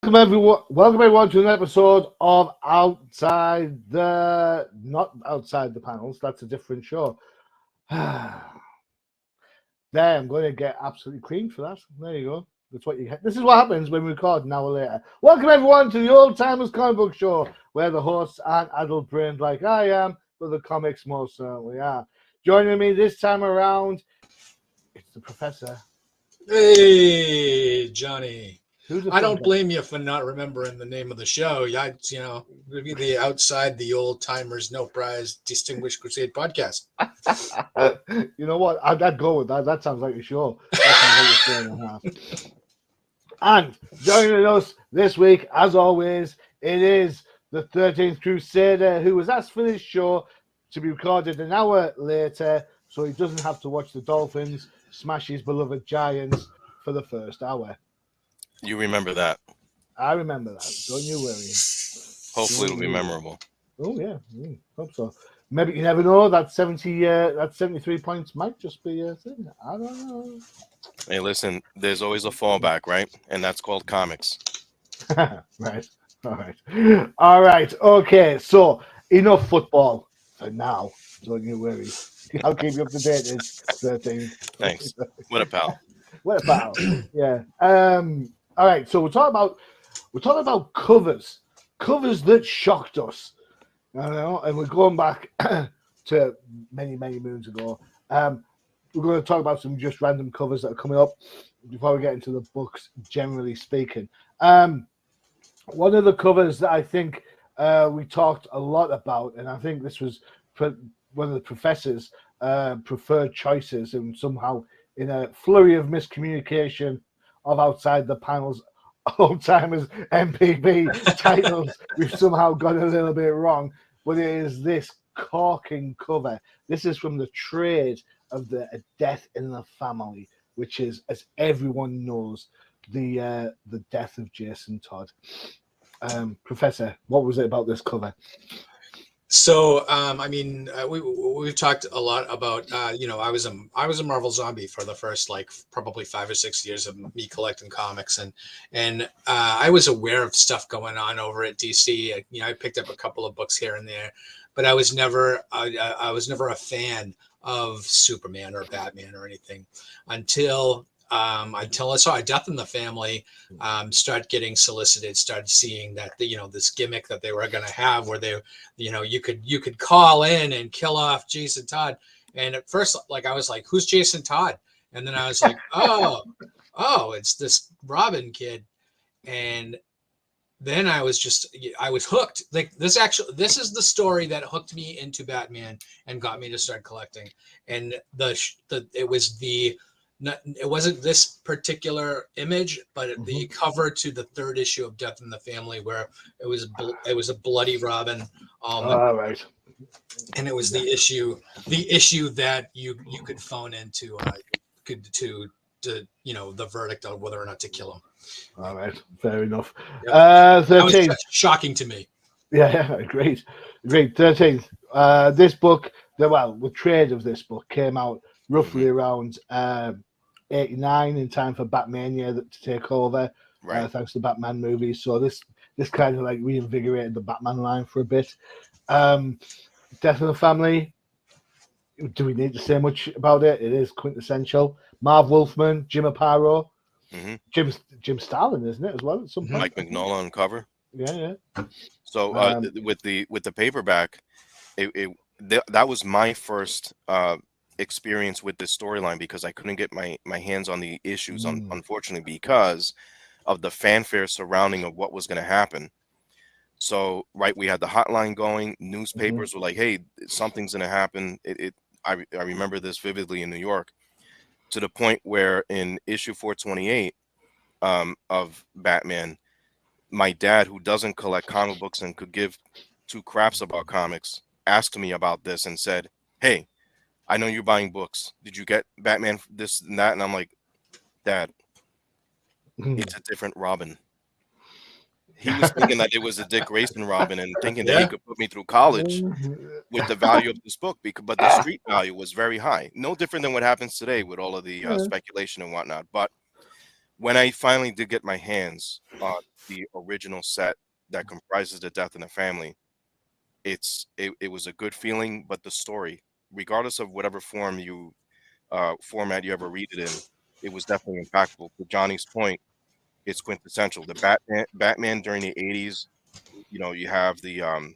Welcome everyone to an episode of Not Outside the Panels. That's a different show. There, I'm going to get absolutely creamed for that. There you go. That's what you get. This is what happens when we record an hour later. Welcome everyone to the Old-Timers Comic Book Show, where the hosts aren't adult brained like I am, but the comics most certainly are. Joining me this time around, it's the Professor. Hey, Johnny. Who's I don't blame you for not remembering the name of the show. The Outside the Old-Timers No Prize Distinguished Crusade podcast. You know what? I'd go with that. That sounds like a show. That sounds like a show and a half. And joining us this week, as always, it is the 13th Crusader, who was asked for this show to be recorded an hour later so he doesn't have to watch the Dolphins smash his beloved Giants for the first hour. You remember that? I remember that. Don't you worry. Hopefully it'll be memorable. Oh, yeah. Hope so. Maybe you never know. That 73 points might just be a thing. I don't know. Hey, listen, there's always a fallback, right? And that's called comics. Right. All right. Okay. So enough football for now. Don't you worry. I'll keep you up to date. It's 13. Thanks. What a pal. What a pal. Yeah. All right. So we're talking about covers that shocked us. I know, and we're going back to many moons ago. We're going to talk about some just random covers that are coming up before we get into the books, generally speaking. One of the covers that I think we talked a lot about, and I think this was one of the professor's preferred choices, and somehow in a flurry of miscommunication of Outside the Panels, Old-Timers MPB titles, we've somehow got a little bit wrong, but it is this corking cover. This is from the trade of the A Death in the Family, which is, as everyone knows, the death of Jason Todd. Professor, what was it about this cover? So, we've talked a lot about, I was a Marvel zombie for the first probably 5 or 6 years of me collecting comics, and I was aware of stuff going on over at DC. I picked up a couple of books here and there, but I was never a fan of Superman or Batman or anything until I saw A Death in the Family start getting solicited, started seeing that this gimmick that they were going to have where they, you could call in and kill off Jason Todd. And at first, I was like, who's Jason Todd? And then I was like, oh, it's this Robin kid. And then I was hooked. This is the story that hooked me into Batman and got me to start collecting. And it wasn't this particular image, but the cover to the third issue of Death in the Family, where it was a bloody Robin. Right. And it was the issue that you could phone into the verdict on whether or not to kill him. All right, fair enough. Yep. 13. That was shocking to me. Yeah, great. 13th. This book, the trade of this book came out roughly around 89 in time for Batmania to take over, right. Thanks to the Batman movies. So this kind of reinvigorated the Batman line for a bit. Death in the Family. Do we need to say much about it? It is quintessential. Marv Wolfman, Jim Aparo, Jim Starlin, isn't it as well? At some point, Mike Mignola on cover. Yeah. So with the paperback, that was my first experience with this storyline, because I couldn't get my hands on the issues, unfortunately, because of the fanfare surrounding of what was going to happen. So we had the hotline going, newspapers were like, hey, something's going to happen. I remember this vividly in New York, to the point where in issue 428 of Batman, my dad, who doesn't collect comic books and could give two craps about comics, asked me about this and said, hey, I know you're buying books. Did you get Batman this and that? And I'm like, Dad, it's a different Robin. He was thinking that it was a Dick Grayson Robin, and thinking that he could put me through college with the value of this book, but the street value was very high. No different than what happens today with all of the speculation and whatnot. But when I finally did get my hands on the original set that comprises the Death in the Family, it was a good feeling. But the story, regardless of whatever format you ever read it in, it was definitely impactful. To Johnny's point, it's quintessential. The Batman during the 80s, you have the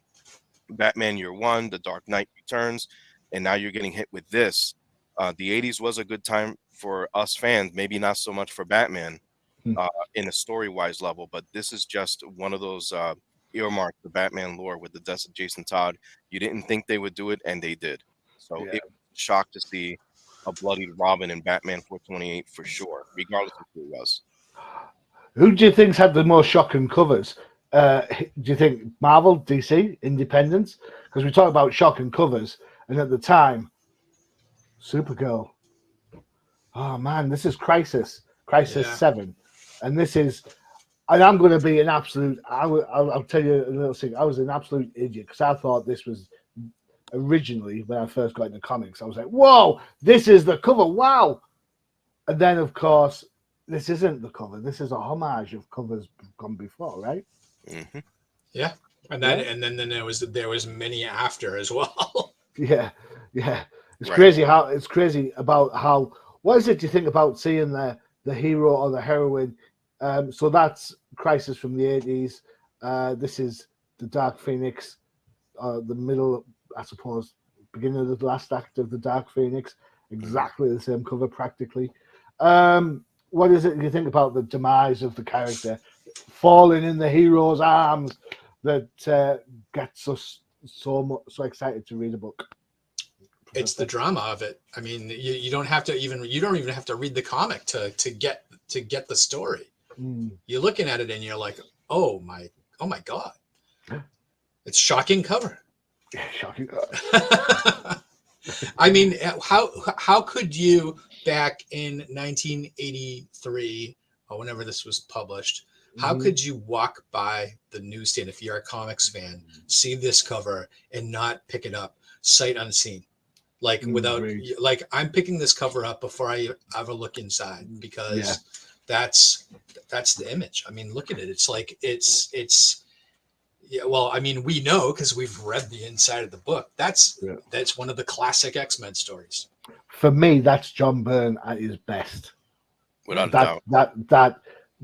Batman Year One, The Dark Knight Returns, and now you're getting hit with this. The 80s was a good time for us fans, maybe not so much for Batman Hmm. in a story-wise level, but this is just one of those earmarks, the Batman lore with the death of Jason Todd. You didn't think they would do it, and they did. So Yeah. it was a shock to see a bloodied Robin in Batman 428 for sure, regardless of who it was. Who do you think's had the most shocking covers? Do you think Marvel, DC, Independence? Because we talk about shocking covers, and at the time, Supergirl. Oh man, this is Crisis Yeah. 7, and this is. And I'm going to be an absolute. I'll tell you a little thing. I was an absolute idiot because I thought this was originally when I first got into comics. I was like, "Whoa, this is the cover! Wow!" And then, of course, this isn't the cover. This is a homage of covers gone before, right? Mm-hmm. Yeah, and then there was many after as well. Yeah. It's Right. crazy about how. What is it you think about seeing the hero or the heroine? So that's Crisis from the 80s. This is the Dark Phoenix, the middle, I suppose, beginning of the last act of the Dark Phoenix. Exactly the same cover, practically. What is it you think about the demise of the character falling in the hero's arms that gets us so excited to read a book? It's the drama of it. I mean, you don't even have to read the comic to get the story. Mm. You're looking at it and you're like, oh my god, it's shocking cover. Shocking. I mean, how could you back in 1983 or whenever this was published? How could you walk by the newsstand if you're a comics fan, see this cover and not pick it up sight unseen? Like without, like I'm picking this cover up before I ever look inside because that's the image. I mean, look at it. It's like it's. Yeah, well, I mean, we know because we've read the inside of the book. That's one of the classic X-Men stories. For me, that's John Byrne at his best. Without a doubt. That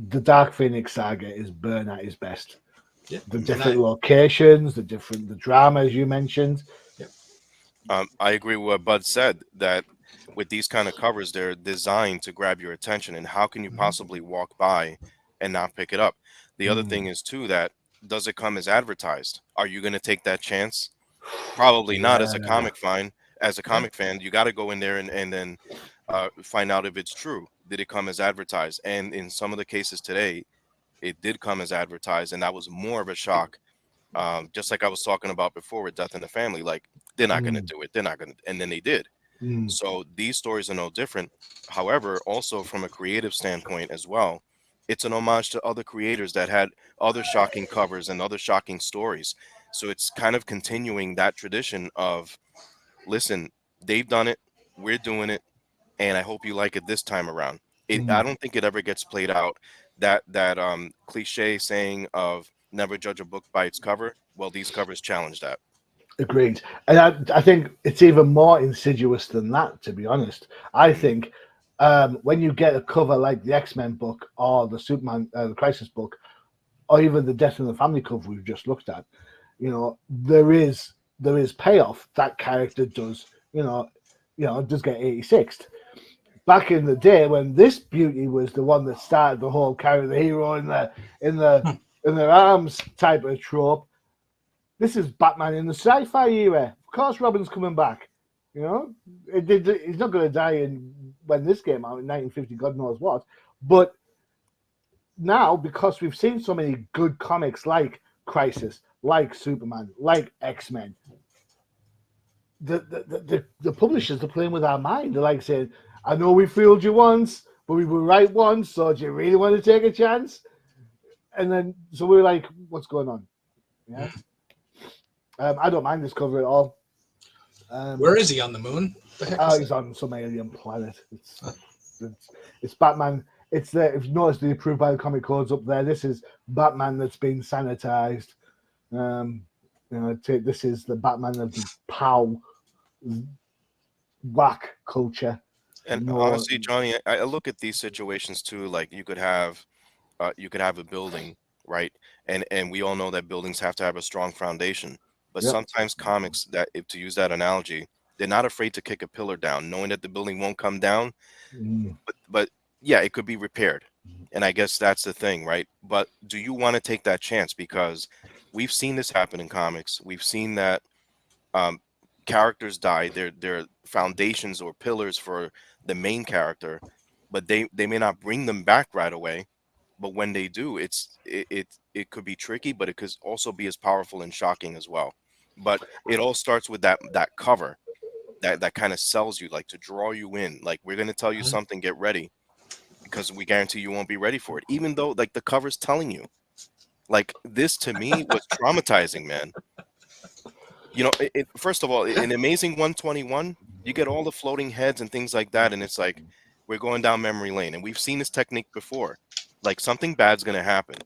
the Dark Phoenix saga is Byrne at his best. Yeah. The different locations, the drama, as you mentioned. Yeah. I agree with what Bud said, that with these kind of covers, they're designed to grab your attention. And how can you possibly walk by and not pick it up? The other thing is, too, that does it come as advertised? Are you going to take that chance? Probably not. As a comic fan, you got to go in there and then find out if it's true. Did it come as advertised? And in some of the cases today, it did come as advertised, and that was more of a shock. Just like I was talking about before with Death in the Family, like they're not going to do it. They're not going to, and then they did. So these stories are no different. However, also from a creative standpoint as well, it's an homage to other creators that had other shocking covers and other shocking stories. So it's kind of continuing that tradition of, listen, they've done it, we're doing it, and I hope you like it this time around. I don't think it ever gets played out. That cliche saying of never judge a book by its cover. Well, these covers challenge that. Agreed. And I think it's even more insidious than that, to be honest. I think when you get a cover like the X-Men book or the Superman, the Crisis book, or even the Death in the Family cover we've just looked at, there is payoff. That character does, does get 86th. Back in the day when this beauty was the one that started the whole carry the hero in their arms type of trope. This is Batman in the sci-fi era. Of course, Robin's coming back. He's not going to die when this came out in 1950, God knows what. But now, because we've seen so many good comics like Crisis, like Superman, like X-Men, the publishers are playing with our mind. They're like saying, I know we fooled you once, but we were right once, so do you really want to take a chance? And then, so we're like, what's going on? Yeah. I don't mind this cover at all. Where is he, on the moon? He's on some alien planet. It's Batman it's there. If you notice the approved by the comic codes up there, this is Batman that's been sanitized. This is the Batman of the POW whack culture. And No, honestly, Johnny, I look at these situations too. Like you could have a building, right? And we all know that buildings have to have a strong foundation. But yep. sometimes comics, that if to use that analogy, they're not afraid to kick a pillar down, knowing that the building won't come down. Mm. But yeah, it could be repaired. And I guess that's the thing, right? But do you want to take that chance? Because we've seen this happen in comics. We've seen that um, characters die. They're foundations or pillars for the main character, but they may not bring them back right away. But when they do, it could be tricky, but it could also be as powerful and shocking as well. But it all starts with that cover that kind of sells you, like to draw you in. Like, we're gonna tell you something, get ready, because we guarantee you won't be ready for it. Even though like the cover's telling you, like this to me was traumatizing, man. You know, first of all, in Amazing 121, you get all the floating heads and things like that, and it's like we're going down memory lane, and we've seen this technique before. Like something bad's gonna happen.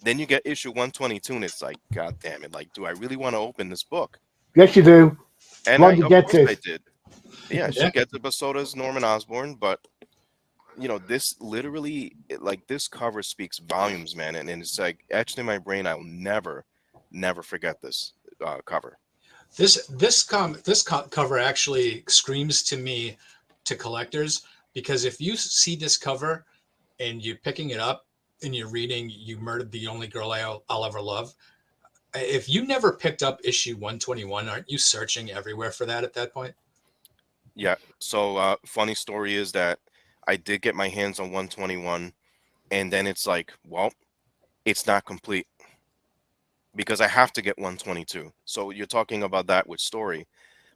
Then you get issue 122, and it's like, God damn it! Like, do I really want to open this book? Yes, you do. And Wanda of gets course, I it. did. Yeah, she Yeah. gets it, but so does Norman Osborn. But this literally, like, this cover speaks volumes, man, and it's like etched in my brain. I'll never forget this cover. Cover actually screams to me, to collectors, because if you see this cover and you're picking it up and you're reading "You Murdered the Only Girl I'll Ever Love," if you never picked up issue 121, aren't you searching everywhere for that at that point? Yeah. So, funny story is that I did get my hands on 121, and then it's like, well, it's not complete because I have to get 122. So you're talking about that with story,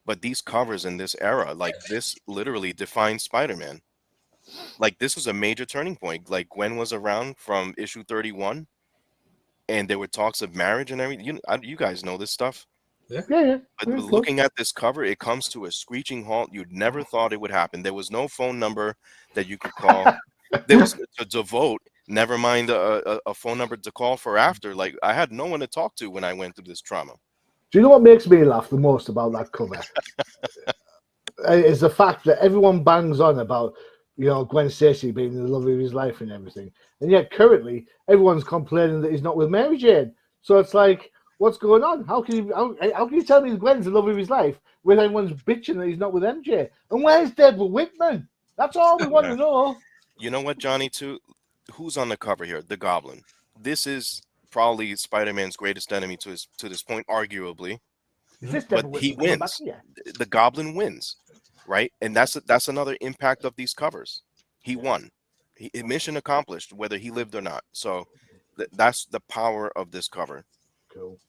but these covers in this era, like this, literally defines Spider-Man. Like this was a major turning point. Like Gwen was around from issue 31, and there were talks of marriage and everything. You guys know this stuff. Yeah. Yeah, yeah. But Yeah, cool. looking at this cover, it comes to a screeching halt. You'd never thought it would happen. There was no phone number that you could call. There was to vote. Never mind a phone number to call for after. Like I had no one to talk to when I went through this trauma. Do you know what makes me laugh the most about that cover? Is the fact that everyone bangs on about Gwen Stacy being the love of his life and everything, and yet currently everyone's complaining that he's not with Mary Jane. So it's like, what's going on? How can you tell me Gwen's the love of his life when everyone's bitching that he's not with MJ? And where's Deborah Whitman? That's all we want Yeah. to know. You know what, Johnny? Too. Who's on the cover here? The Goblin. This is probably Spider-Man's greatest enemy to this point, arguably. Is this But Deborah he Whitman coming back wins. here? The Goblin wins, right? And that's another impact of these covers. He won. Mission accomplished, whether he lived or not. So that's the power of this cover. Cool.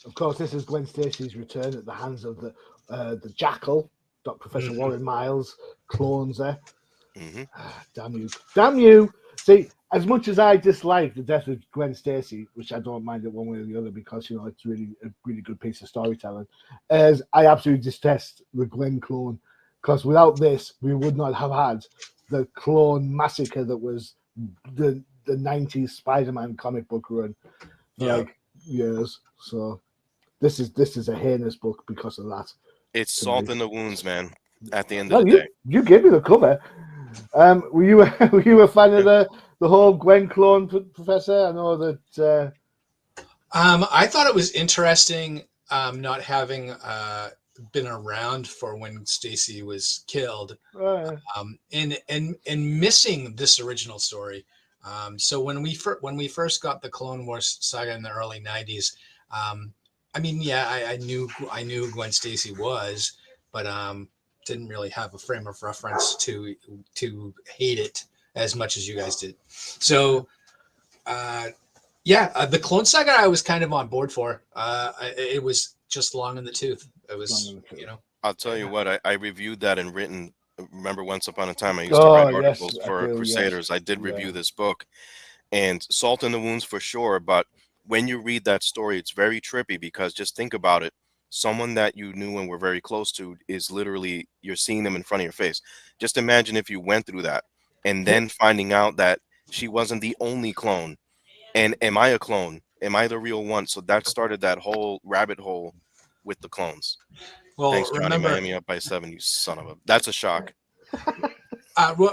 Of course, this is Gwen Stacy's return at the hands of the Jackal, Professor Warren Miles, clones there. Hmm. Damn you. Damn you. See, as much as I dislike the death of Gwen Stacy, which I don't mind it one way or the other because, it's really a really good piece of storytelling, as I absolutely detest the Gwen clone because without this, we would not have had the clone massacre that was the 90s Spider-Man comic book run for Yeah. like years. So this is a heinous book because of that. It's To salt me. in the wounds, man. At the end of No, the day. you gave me the cover. Were you were you a fan of the whole Gwen clone, Professor? I know that. I thought it was interesting, not having been around for when Stacy was killed, and missing this original story. So when we first got the Clone Wars saga in the early '90s, I mean, yeah, I knew Gwen Stacy was, but didn't really have a frame of reference to hate it as much as you guys did. So. Yeah, the Clone Saga I was kind of on board for. It was just long in the tooth. It was, I'll tell you what, I reviewed that and written. Remember, once upon a time, I used to Oh write yes, articles I for do. Yes, Crusaders. I did yeah. review this book, and salt in the wounds for sure. But when you read that story, it's very trippy because just think about it. Someone that you knew and were very close to is literally, you're seeing them in front of your face. Just imagine if you went through that. and then finding out that she wasn't the only clone. And am I a clone? Am I the real one? So that started that whole rabbit hole with the clones. Well, Thanks, Johnny. remember, Miami up by 7, you son of a. That's a shock.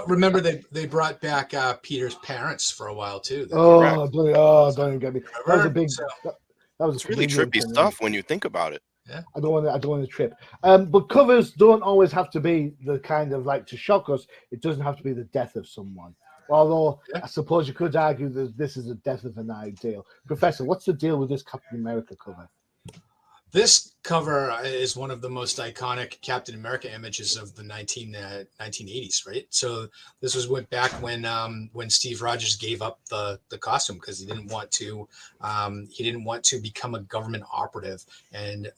remember they brought back Peter's parents for a while too. Correct. Don't even get me. That was a Remember? big. So, That was a It's really convenient trippy thing. stuff when you think about it. yeah. I don't want to trip. But covers don't always have to be the kind of like to shock us. It doesn't have to be the death of someone. Although Yeah. I suppose you could argue that this is the death of an ideal. Professor, what's the deal with this Captain America cover? This cover is one of the most iconic Captain America images of the 1980s, right? So this was went back when Steve Rogers gave up the costume because he didn't want to become a government operative and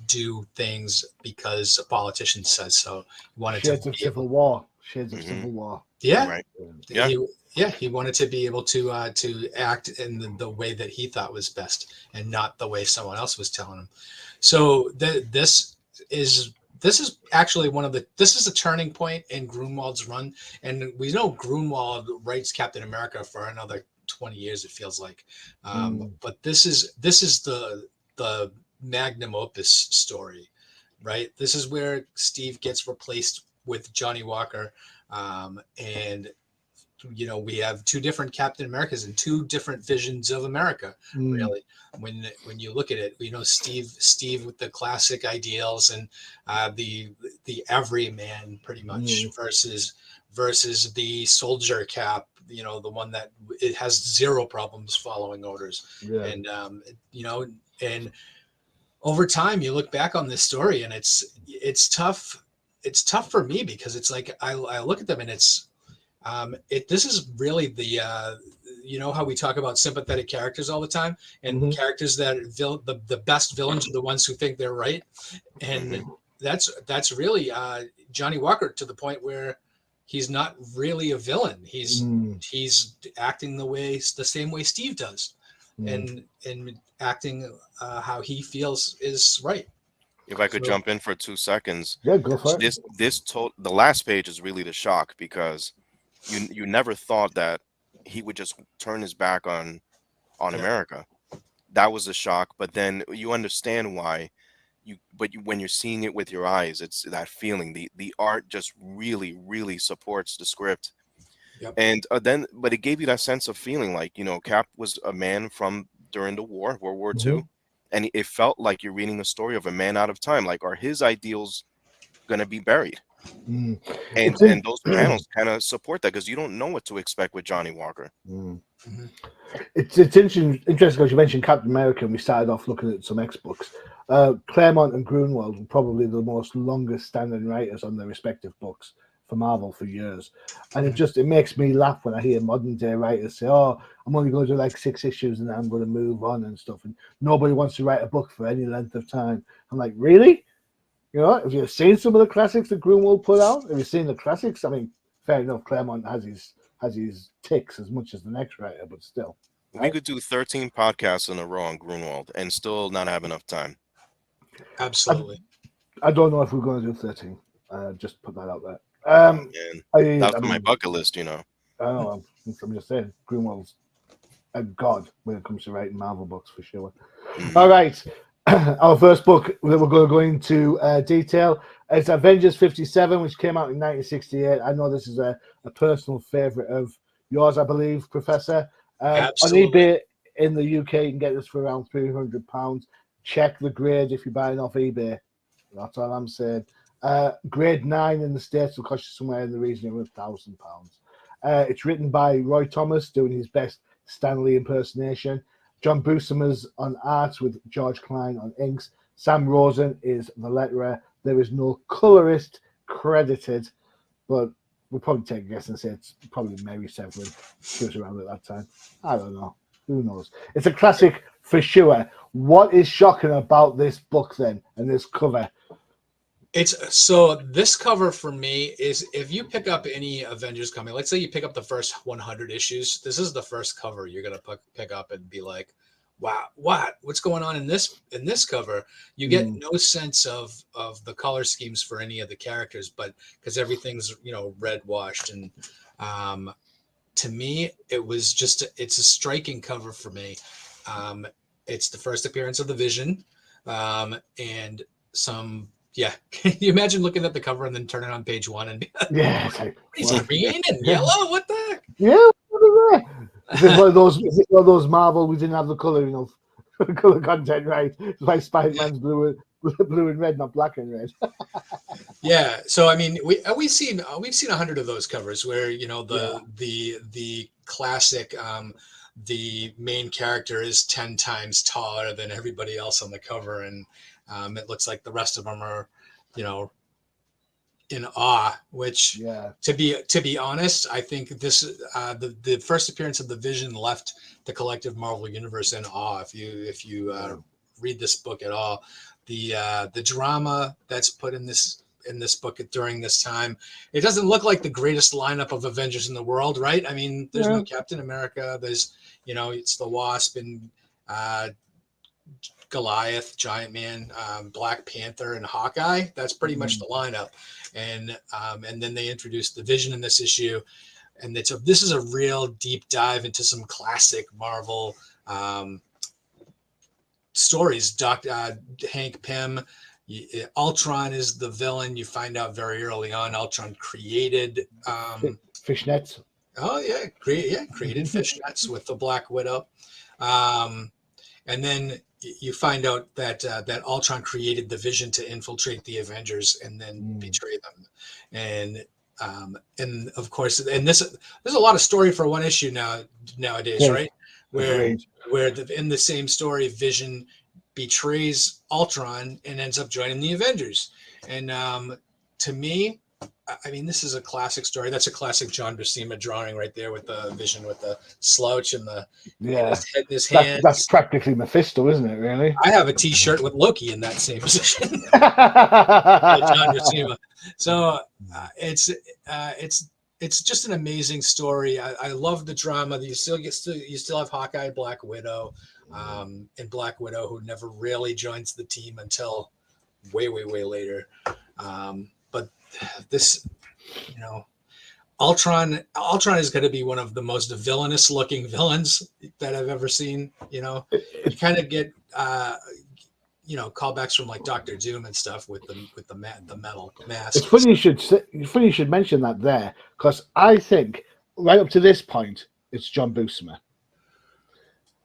do things because a politician says so. He wanted Shades to of be Civil able, War. Shades of Civil War. yeah, Right. Yeah. he wanted to be able to act in the way that he thought was best and not the way someone else was telling him. So this is actually this is a turning point in Grunwald's run, and we know Grunwald writes Captain America for another 20 years, it feels like. But this is the magnum opus story, right? This is where Steve gets replaced with Johnny Walker, and we have two different Captain Americas and two different visions of America. Really, when you look at it, Steve with the classic ideals and the everyman pretty much versus the soldier Cap. The one that it has zero problems following orders, and and over time you look back on this story and it's tough. It's tough for me because it's like I look at them and it's. This is really the how we talk about sympathetic characters all the time, and characters that the best villains are the ones who think they're right, and that's really Johnny Walker to the point where he's not really a villain. He's acting the same way Steve does, and acting how he feels is right. If I could jump in for 2 seconds, Yeah, go for it. The last page is really the shock because you never thought that he would just turn his back on America. That was a shock, but then you understand why. When you're seeing it with your eyes, it's that feeling. The art just really supports the script. Yep. And but it gave you that sense of feeling like Cap was a man from during the war, World War II, and it felt like you're reading a story of a man out of time. Like, are his ideals gonna be buried? And those panels kind of support that because you don't know what to expect with Johnny Walker. It's interesting because you mentioned Captain America and we started off looking at some X books. Claremont and Grunwald were probably the most longest standing writers on their respective books for Marvel for years. And it makes me laugh when I hear modern day writers say, oh, I'm only going to do like 6 issues and then I'm going to move on and stuff. And nobody wants to write a book for any length of time. I'm like, really? Have you seen some of the classics that Grunwald put out? Have you seen the classics? I mean, fair enough, Claremont has his ticks as much as the next writer, but still. We could do 13 podcasts in a row on Grunwald and still not have enough time. Absolutely. I don't know if we're going to do 13. Just put that out there. That's on my bucket list, I know. I'm just saying, Grunwald's a god when it comes to writing Marvel books for sure. All right. Our first book that we're going to go into detail is Avengers 57, which came out in 1968. I know this is a personal favorite of yours, I believe, Professor. Absolutely. On eBay in the UK, you can get this for around £300. Check the grade if you're buying off eBay. That's all I'm saying. Grade 9 in the States will cost you somewhere in the region of £1,000. It's written by Roy Thomas, doing his best Stanley impersonation. John Buscema's on art with George Klein on inks. Sam Rosen is the letterer. There is no colorist credited, but we'll probably take a guess and say it's probably Mary Severin. She was around at that time. I don't know. Who knows? It's a classic for sure. What is shocking about this book then and this cover? So this cover for me is if you pick up any Avengers comic, let's say you pick up the first 100 issues, this is the first cover you're gonna pick up and be like, wow, what's going on in this cover? You get no sense of the color schemes for any of the characters, but because everything's red washed and To me, it's a striking cover for me. It's the first appearance of the Vision, and some. Yeah, can you imagine looking at the cover and then turning on page one and be like, Yeah, it's like, he's well, green and yellow? What the heck? yeah, what is that? Is it one of those? Is it one of those Marvel? We didn't have the color, color content right. It's like Spider-Man's blue and red, not black and red. Yeah, so I mean, we've seen 100 of those covers where the classic the main character is 10 times taller than everybody else on the cover, and it looks like the rest of them are, you know, in awe. Which Yeah, to be honest, I think this the first appearance of the Vision left the collective Marvel universe in awe. If you read this book at all, the drama that's put in this book during this time, it doesn't look like the greatest lineup of Avengers in the world, right? I mean, there's no Captain America. There's, it's the Wasp and Goliath, Giant Man, Black Panther, and Hawkeye. That's pretty much the lineup. And then they introduced the Vision in this issue, and this is a real deep dive into some classic Marvel stories. Hank Pym, Ultron is the villain. You find out very early on. Ultron created fishnets. Oh yeah, created fishnets with the Black Widow, and then you find out that that Ultron created the Vision to infiltrate the Avengers and then betray them, and of course, and there's a lot of story for one issue nowadays, right? Where in the same story, Vision betrays Ultron and ends up joining the Avengers, and to me, I mean, this is a classic story. That's a classic John Buscema drawing right there with the Vision with the slouch and his head in his hands. That's practically Mephisto, isn't it? Really? I have a T-shirt with Loki in that same position. John Buscema. So it's just an amazing story. I love the drama. You still have Hawkeye, Black Widow, and Black Widow, who never really joins the team until way later. But this, Ultron is going to be one of the most villainous looking villains that I've ever seen. You kind of get callbacks from like Doctor Doom and stuff with the metal mask. It's funny you should mention that there, because I think right up to this point it's John Buscema.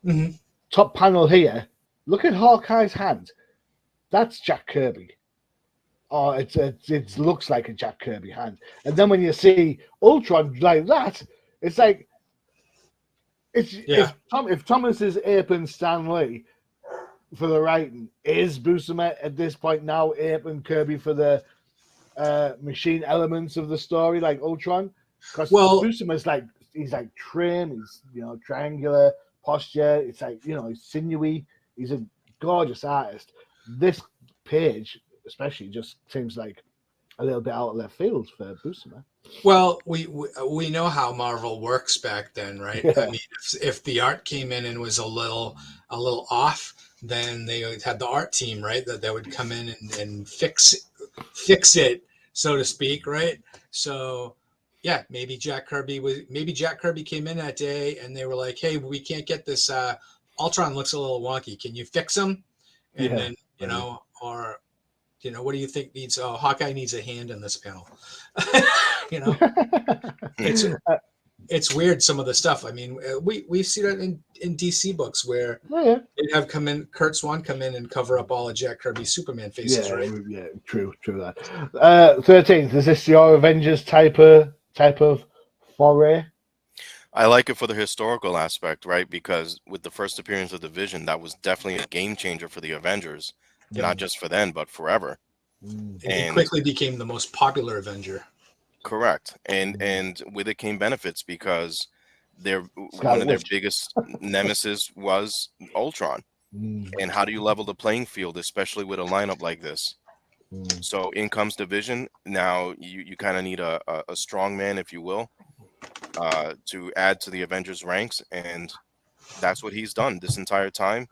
Mm-hmm. Top panel here. Look at Hawkeye's hand. That's Jack Kirby. Oh, it looks like a Jack Kirby hand. And then when you see Ultron like that, it's like if Thomas is aping Stan Lee for the writing, is Buscema at this point now aping Kirby for the machine elements of the story, like Ultron? Because Buscema's he's like trim, he's triangular posture. It's like he's sinewy. He's a gorgeous artist. This page especially just seems like a little bit out of left field for Buscema. Well, we know how Marvel works back then, right? Yeah. I mean, if the art came in and was a little off, then they had the art team, right? That would come in and fix it, so to speak, right? So yeah, maybe Jack Kirby came in that day and they were like, hey, we can't get this Ultron looks a little wonky. Can you fix him? And then or what do you think needs? Oh, Hawkeye needs a hand in this panel. It's weird, some of the stuff. I mean, we see that in DC books where they have Kurt Swan come in and cover up all of Jack Kirby's Superman faces, right? Yeah, true that. 13th, is this your Avengers type of foray? I like it for the historical aspect, right? Because with the first appearance of the Vision, that was definitely a game changer for the Avengers. Not just for then, but forever. And he quickly became the most popular Avenger. Correct. And with it came benefits, because one of their biggest nemesis was Ultron. And how do you level the playing field, especially with a lineup like this? So in comes the Vision. Now you kind of need a strong man, if you will, to add to the Avengers ranks, and that's what he's done this entire time.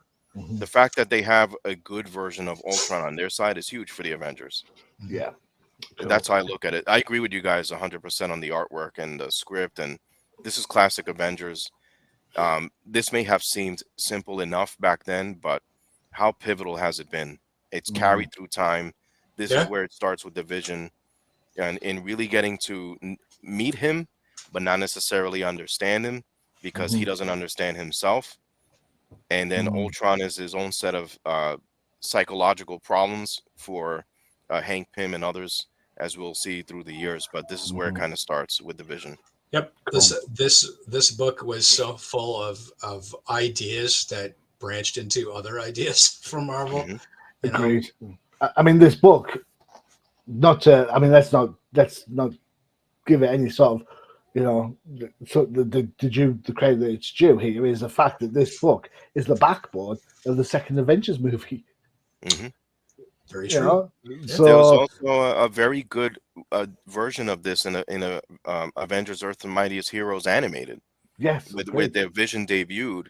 The fact that they have a good version of Ultron on their side is huge for the Avengers. Yeah. Cool. That's how I look at it. I agree with you guys 100% on the artwork and the script, and this is classic Avengers. This may have seemed simple enough back then, but how pivotal has it been? It's carried through time. This is Yeah. where it starts with the Vision, and in really getting to meet him, but not necessarily understand him because he doesn't understand himself. And then Ultron is his own set of psychological problems for Hank Pym and others, as we'll see through the years. But this is where it kind of starts with the Vision. Yep. This book was so full of ideas that branched into other ideas from Marvel. Mhm. You know? Agreed. I mean, this book, not to, I mean, let's not give it any sort of, you know, so the credit that it's due here is the fact that this book is the backbone of the second Avengers movie. Mhm. Very You true. know? Yeah. There was So also a very good version of this in a Avengers: Earth and Mightiest Heroes animated. yes, With agreed. their Vision debuted,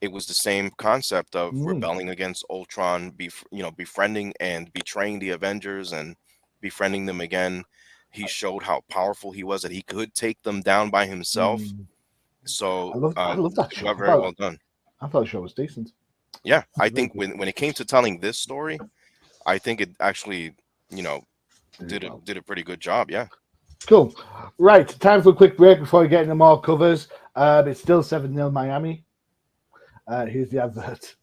it was the same concept of Mm. rebelling against Ultron, befriending and betraying the Avengers and befriending them again. He showed how powerful he was, that he could take them down by himself. Mm. So I love that show. very well done. I thought the show was decent. Yeah, I Very think when it came to telling this story, I think it actually, did a pretty good job. Yeah. Cool. Right, time for a quick break before we get into more covers. It's still 7-0 Miami. Here's the advert.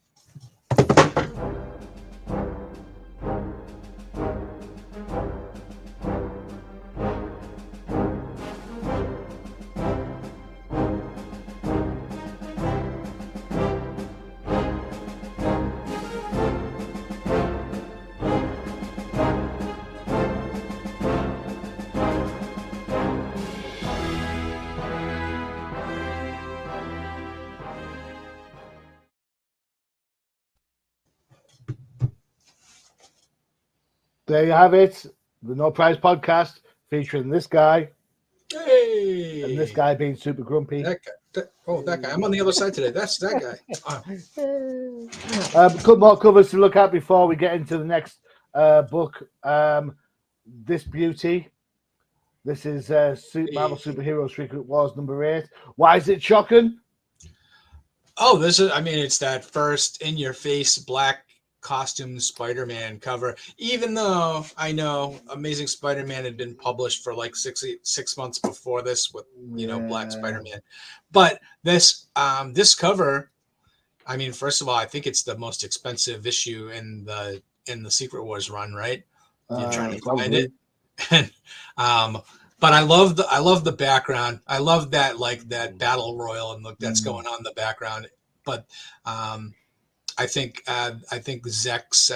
There you have it. The No Prize podcast featuring this guy Hey. and this guy being super grumpy. That guy. That guy. I'm on the other side today. That's that guy. A couple more covers to look at before we get into the next book. This beauty. This is Marvel Superhero Secret Wars number 8. Why is it shocking? Oh, it's that first in your face black costume Spider-Man cover. Even though I know Amazing Spider-Man had been published for like 6 months before this with Black Spider-Man, but this cover, I mean, first of all, I think it's the most expensive issue in the Secret Wars run, right? You're trying to find it, and but I love the background. I love that that battle royal and look that's going on in the background. But I think Zek's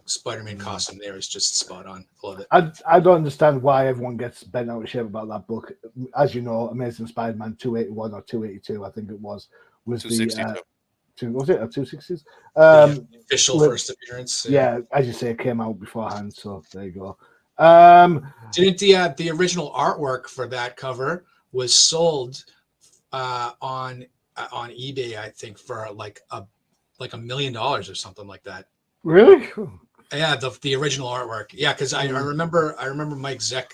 Spider-Man costume there is just spot on. I love it. I don't understand why everyone gets bent out of shape about that book. As you know, Amazing Spider-Man 281 or 282, I think it was the 262. was it or 260s? Official first appearance. Yeah, as you say, it came out beforehand, so there you go. Didn't the original artwork for that cover was sold on eBay, I think, for like $1 million or something like that. Really? Yeah, the original artwork. Yeah, because I remember Mike Zeck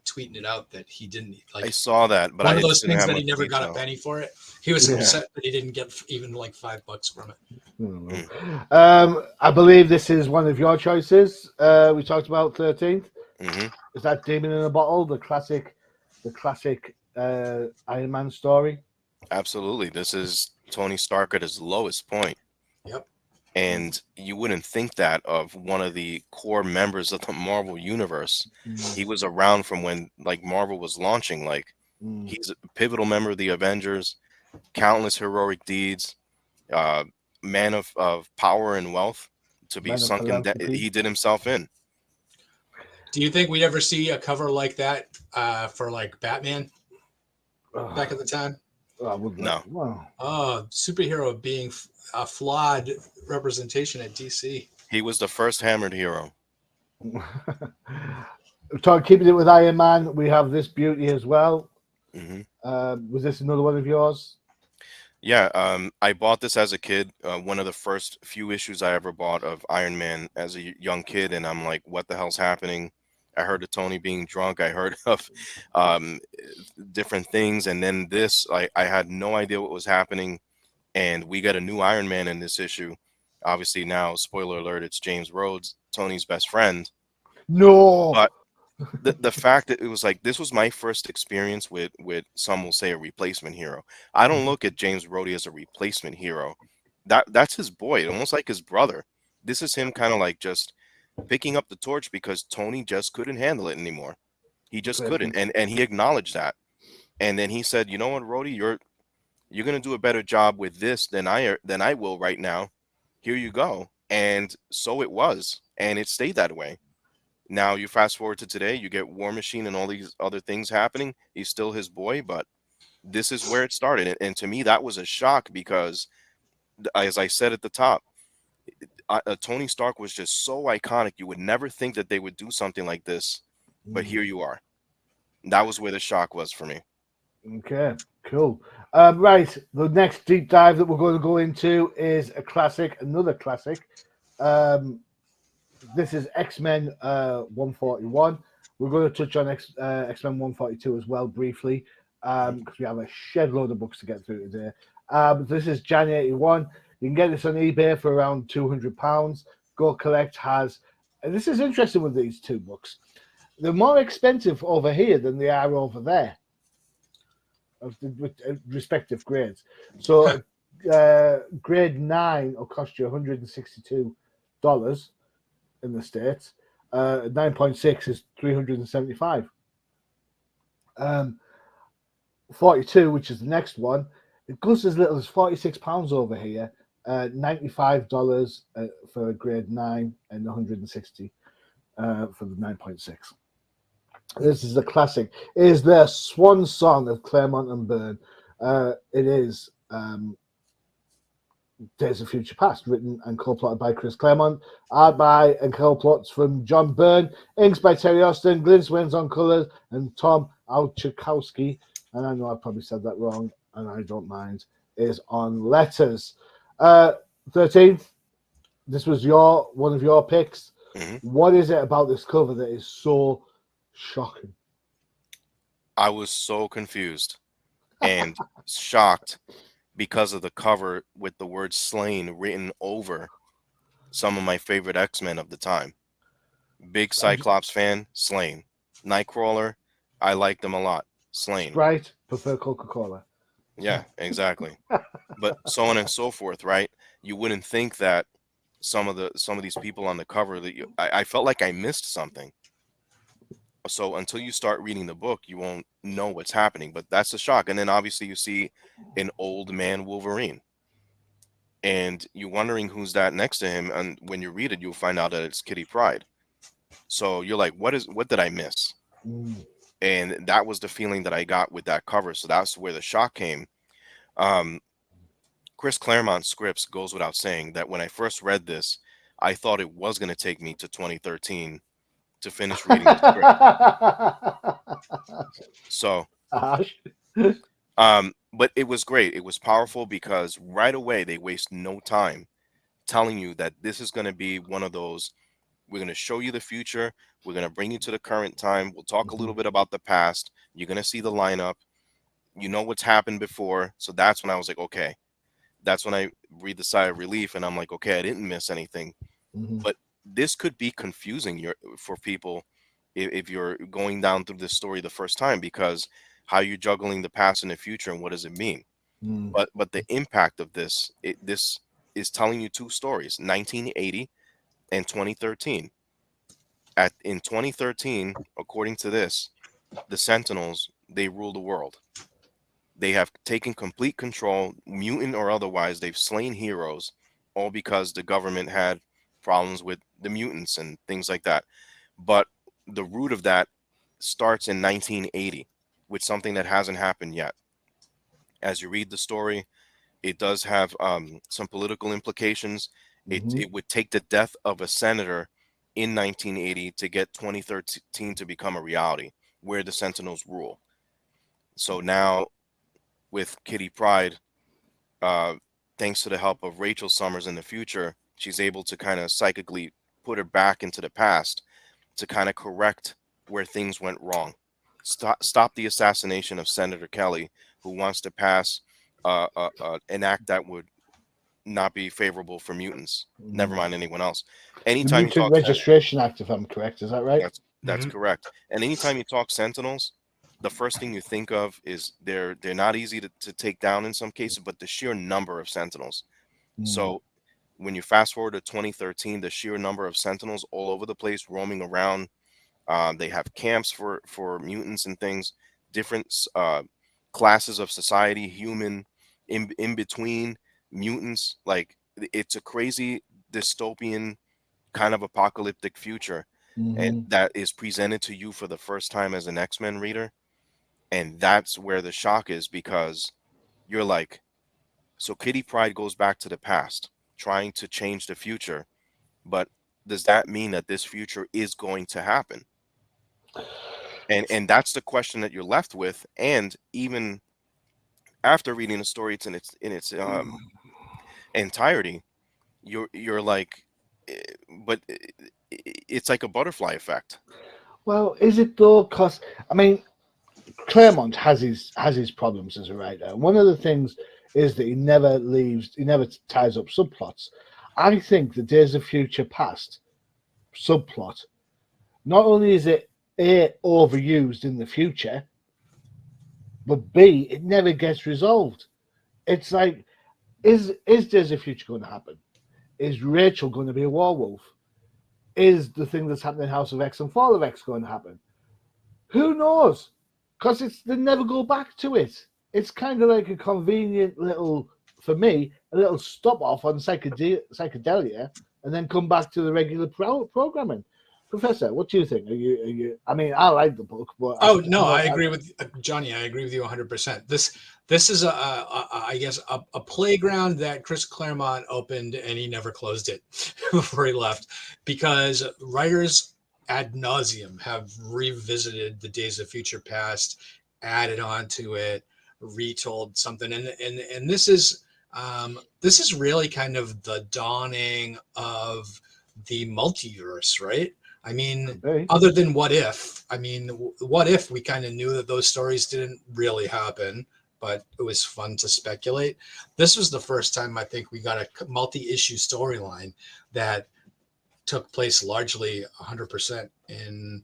tweeting it out that he didn't like. I saw that, but one I of those didn't things have that he much never got a detail. penny for it. He was upset that he didn't get even like $5 from it. I believe this is one of your choices. We talked about 13th. Mm-hmm. Is that Demon in a Bottle, the classic Iron Man story? Absolutely. This is Tony Stark at his lowest point. Yep. And you wouldn't think that of one of the core members of the Marvel universe. He was around from when Marvel was launching. He's a pivotal member of the Avengers, countless heroic deeds, man of power and wealth to be sunken. He did himself in. Do you think we'd ever see a cover like that for like Batman back at the time? No. Wow. Oh, superhero being a flawed representation at DC. He was the first hammered hero. Keeping it with Iron Man, we have this beauty as well. Mm-hmm. Was this another one of yours? Yeah, I bought this as a kid. One of the first few issues I ever bought of Iron Man as a young kid, and I'm like, "What the hell's happening?" I heard of Tony being drunk. I heard of um, different things, and then this, I had no idea what was happening. And we got a new Iron Man in this issue. Obviously, now, spoiler alert, it's James Rhodes, Tony's best friend. No. But the fact that it was like this was my first experience with some will say a replacement hero. I don't look at James Rhodey as a replacement hero. That's his boy, almost like his brother. This is him kind of like just picking up the torch because Tony just couldn't handle it anymore. He just couldn't, and he acknowledged that. And then he said, "You know what, Rhodey, you're gonna do a better job with this than I will right now. Here you go." And so it was, and it stayed that way. Now you fast forward to today, you get War Machine and all these other things happening. He's still his boy, but this is where it started. And to me, that was a shock because, as I said at the top, Tony Stark was just so iconic. You would never think that they would do something like this, but here you are. That was where the shock was for me. Okay, cool. Right, the next deep dive that we're going to go into is a classic, another classic. Um, this is X Men 141. We're going to touch on X Men 142 as well briefly because we have a shed load of books to get through today. This is January 81. You can get this on eBay for around £200. Go Collect has. And this is interesting with these two books. They're more expensive over here than they are over there of the respective grades. So grade 9 will cost you $162 in the States. 9.6 is 375. 42, which is the next one, it goes as little as £46 over here. $95 for grade 9 and 160 for the 9.6. This is a classic. It is the swan song of Claremont and Byrne. It is Days of Future Past, written and co-plotted by Chris Claremont, art by and co-plots from John Byrne, inks by Terry Austin, Glyn Swins on colours, and Tom Alchikowski, and I know I probably said that wrong, and I don't mind, is on letters. 13th, this was one of your picks. Hmm. What is it about this cover that is so shocking? I was so confused and shocked because of the cover with the word slain written over some of my favorite X-Men of the time. Big Cyclops fan, slain. Nightcrawler, I liked them a lot, slain. Sprite, prefer Coca-Cola. Yeah, exactly. But so on and so forth, right? You wouldn't think that some of these people on the cover that I felt like I missed something. So until you start reading the book, you won't know what's happening. But that's a shock. And then obviously you see an old man Wolverine. And you're wondering who's that next to him. And when you read it, you'll find out that it's Kitty Pryde. So you're like, what did I miss? Mm. And that was the feeling that I got with that cover. So that's where the shock came. Um, Chris Claremont's scripts goes without saying that when I first read this, I thought it was going to take me to 2013 to finish reading the script. So, but it was great. It was powerful because right away they waste no time telling you that this is going to be one of those. We're going to show you the future. We're going to bring you to the current time. We'll talk a little bit about the past. You're going to see the lineup. You know what's happened before. So that's when I was like, okay. That's when I read the sigh of relief and I'm like, okay, I didn't miss anything. Mhm. But this could be confusing for people if you're going down through this story the first time because how you're juggling the past and the future and what does it mean? Mm. But the impact of this is telling you two stories, 1980 and 2013. In 2013, according to this, the Sentinels, they rule the world. They have taken complete control, mutant or otherwise. They've slain heroes, all because the government had problems with the mutants and things like that. But the root of that starts in 1980 with something that hasn't happened yet. As you read the story, it does have some political implications. Mhm. It would take the death of a senator in 1980 to get 2013 to become a reality, where the Sentinels rule. So now with Kitty Pryde, uh, thanks to the help of Rachel Summers in the future, she's able to kind of psychically put her back into the past to kind of correct where things went wrong. Stop the assassination of Senator Kelly, who wants to pass an act that would not be favorable for mutants. Never mind anyone else. The Anytime you Mutant talk, Registration Act, if I'm correct, is that right? that's correct. And anytime you talk Sentinels, the first thing you think of is they're not easy to take down in some cases, but the sheer number of Sentinels. So when you fast forward to 2013, the sheer number of Sentinels all over the place roaming around. They have camps for mutants and things, different classes of society, human, in between mutants. Like it's a crazy dystopian kind of apocalyptic future, and that is presented to you for the first time as an X-Men reader, and that's where the shock is, because you're like, so Kitty Pryde goes back to the past, trying to change the future, but does that mean that this future is going to happen? And that's the question that you're left with. And even after reading the story, it's in its entirety, you're like, eh, but it's like a butterfly effect. Well, is it though? Because I mean, Claremont has his problems as a writer. And one of the things is that he never ties up subplots. I think the Days of Future Past subplot, not only is it A, overused in the future, but B, it never gets resolved. It's like, is Days of Future going to happen? Is Rachel going to be a werewolf? Is the thing that's happening in House of X and Fall of X going to happen? Who knows? Because they never go back to it. It's kind of like a convenient little, for me, a little stop off on psychedelia, and then come back to the regular programming. Professor, what do you think? Are you? I mean, I like the book, but Oh no, I agree with Johnny. I agree with you 100%. This is I guess a playground that Chris Claremont opened and he never closed it before he left, because writers ad nauseum have revisited the Days of Future Past, added on to it, retold something, and this is really kind of the dawning of the multiverse, right? I mean, other than What If, I mean, What If, we kind of knew that those stories didn't really happen, but it was fun to speculate. This was the first time I think we got a multi-issue storyline that took place largely 100% in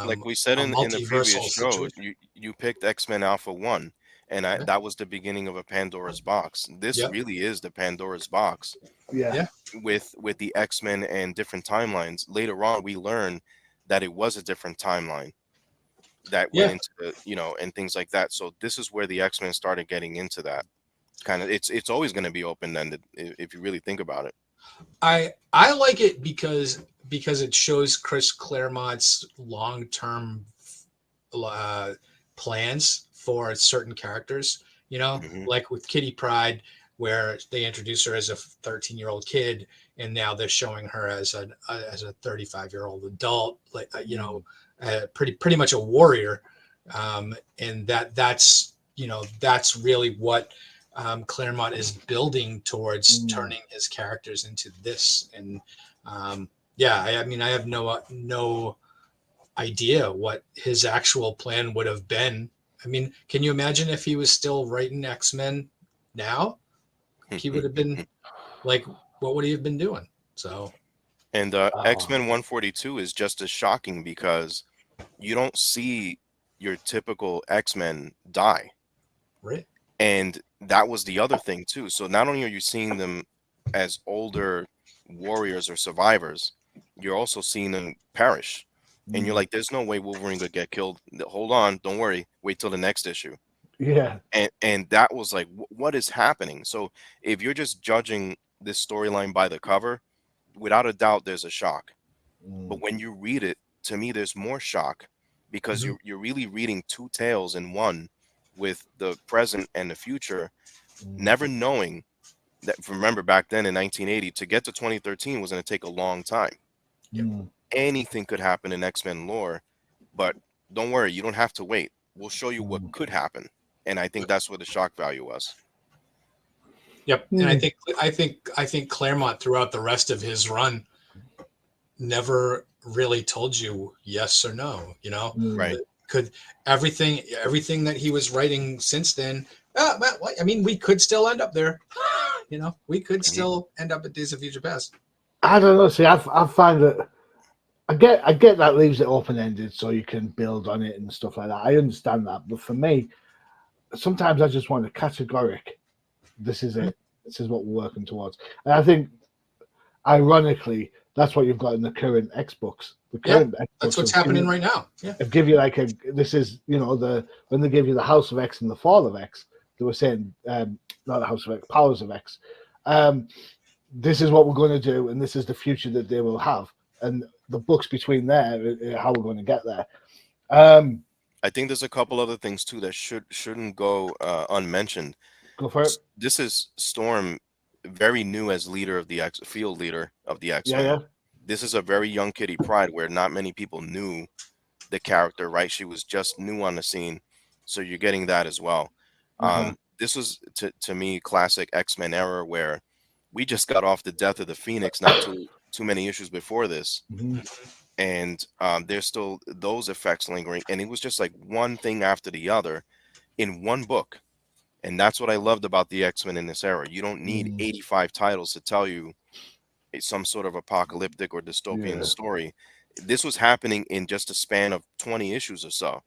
Like we said a in the previous multiversal show, situation. you picked X-Men Alpha 1, and Yeah. that was the beginning of a Pandora's box. This Yep. really is the Pandora's box. yeah. With the X-Men and different timelines. Later on, we learn that it was a different timeline that went Yeah. into the, and things like that. So this is where the X-Men started getting into that kind of. It's always going to be open-ended if you really think about it. I like it because it shows Chris Claremont's long-term plans for certain characters, like with Kitty Pryde, where they introduce her as a 13-year-old kid, and now they're showing her as a 35-year-old adult, like pretty much a warrior, and that's really what Claremont is building towards, turning his characters into this. And I mean, I have no idea what his actual plan would have been. I mean, can you imagine if he was still writing X-Men now? He would have been like, what would he have been doing? So, And X-Men 142 is just as shocking because you don't see your typical X-Men die. right. And that was the other thing too. So not only are you seeing them as older warriors or survivors, you're also seeing them perish. And you're like, there's no way Wolverine could get killed. Hold on, don't worry. Wait till the next issue. Yeah. And that was like, what is happening? So if you're just judging this storyline by the cover, without a doubt, there's a shock. But when you read it, to me, there's more shock because you're really reading two tales in one, with the present and the future, never knowing that. Remember, back then in 1980, to get to 2013 was going to take a long time. Anything could happen in X-Men lore, but don't worry, you don't have to wait. We'll show you what could happen. And I think that's where the shock value was. Yep. And I think Claremont throughout the rest of his run never really told you yes or no. Right. Could everything that he was writing since then. Well, I mean, we could still end up there. We could still end up at Days of Future Past. I don't know. See, I find that I get that leaves it open ended so you can build on it and stuff like that. I understand that, but for me, sometimes I just want a categoric. This is it. This is what we're working towards. And I think, ironically, that's what you've got in the current X books. The current X That's books what's happening right now. Yeah. Have give you like this is when they give you the House of X and the Fall of X, they were saying not the House of X, Powers of X. This is what we're going to do, and this is the future that they will have, and the books between there, how we're going to get there. I think there's a couple other things too that shouldn't go unmentioned. Go for it. This is Storm, very new as leader of the field leader of the X-Men. Yeah. This is a very young Kitty Pryde where not many people knew the character, right? She was just new on the scene, so you're getting that as well. This was to me classic X-Men era where we just got off the death of the Phoenix not too many issues before this. And there's still those effects lingering, and it was just like one thing after the other in one book. And that's what I loved about the X-Men in this era. You don't need 85 titles to tell you some sort of apocalyptic or dystopian story. This was happening in just a span of 20 issues or so.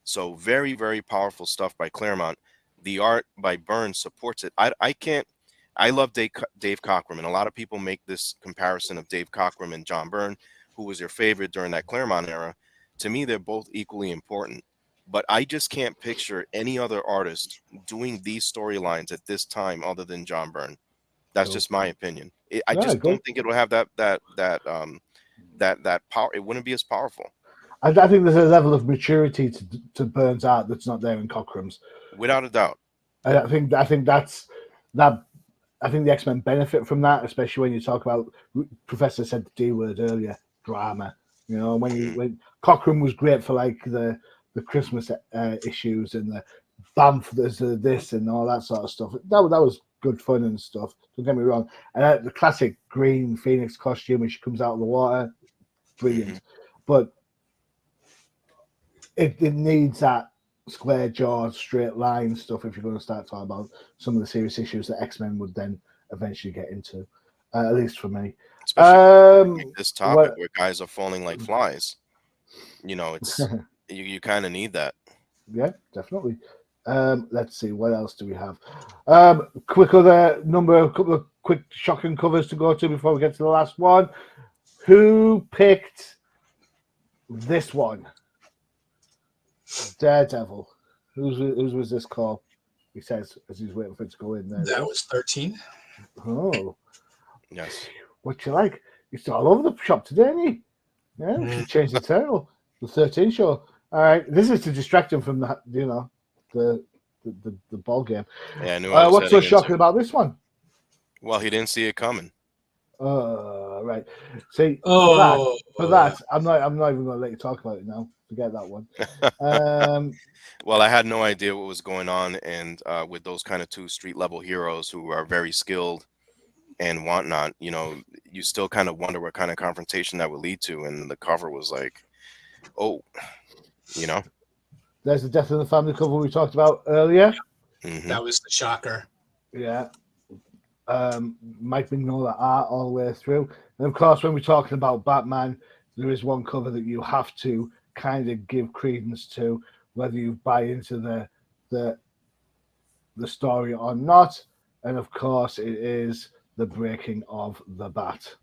So very, very powerful stuff by Claremont. The art by Byrne supports it. I love Dave Cockrum, and a lot of people make this comparison of Dave Cockrum and John Byrne, who was your favorite during that Claremont era. To me, they're both equally important. But I just can't picture any other artist doing these storylines at this time other than John Byrne. That's just my opinion. I just don't think it will have that power. It wouldn't be as powerful. I think there's a level of maturity to Byrne's art that's not there in Cockrum's. Without a doubt. I think that's that. I think the X-Men benefit from that, especially when you talk about. Professor said the D word earlier, drama. When Cockrum was great for like the Christmas issues and the Banff, there's this and all that sort of stuff. That was good fun and stuff. Don't get me wrong. And the classic green Phoenix costume when she comes out of the water, brilliant. But it needs that square jaw, straight line stuff if you're going to start talking about some of the serious issues that X-Men would then eventually get into, at least for me. Especially this topic where guys are falling like flies. It's you kind of need that. Yeah, definitely. Let's see, what else do we have? A couple of quick shocking covers to go to before we get to the last one. Who picked this one? Daredevil. Whose was this call? He says as he's waiting for it to go in there. That was 13. Oh. Yes. What you like? He's all over the shop today, ain't he? Yeah, we should change the title. The 13 show. All right. This is to distract him from the ball game. Yeah, I knew. What's so shocking about this one? Well, he didn't see it coming. Right. See, for that, I'm not even going to let you talk about it now. Forget that one. Well, I had no idea what was going on, and with those kind of two street level heroes who are very skilled and whatnot, you still kind of wonder what kind of confrontation that would lead to. And the cover was like, There's the Death in the Family cover we talked about earlier. That was the shocker. Yeah. Mike Mignola art all the way through. And of course, when we're talking about Batman, there is one cover that you have to kind of give credence to, whether you buy into the story or not. And of course, it is the breaking of the bat.